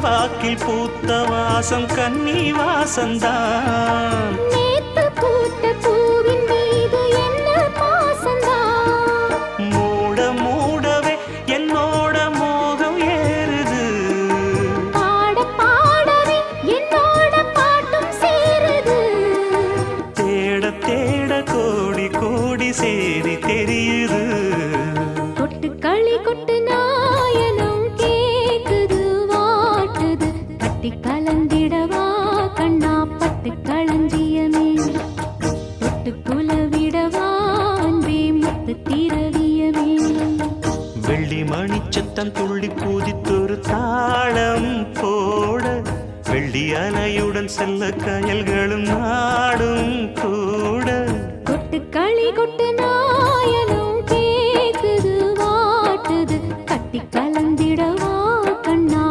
வாக்கில் பூத்த வாசம் கன்னி வாசந்தான். நேத்து பூத்த பூவின் மீது என்ன பாசந்தான். மூட மூடவே என்னோட மோகம் ஏறுது. பாட பாடவே என்னோட பாட்டும் சேருது. தேட தேட கோடி கோடி சேரி தெரியுது. கொட்டு களி கொட்டு நாயனம் கேக்குது வாட்டுது. கட்டி கலந்திடவா கண்ணா பட்டு களஞ்சியமே. தொட்டு குலவிடவா அன்பே முத்து திரவியமே. வெள்ளி மணிச்சத்தம் துள்ளி குதித்தொரு தாளம் போட வெள்ளி அலையுடன் செல்ல கயல்களும் நாடும் கூட. கொட்டு களி கொட்டு நாயனம்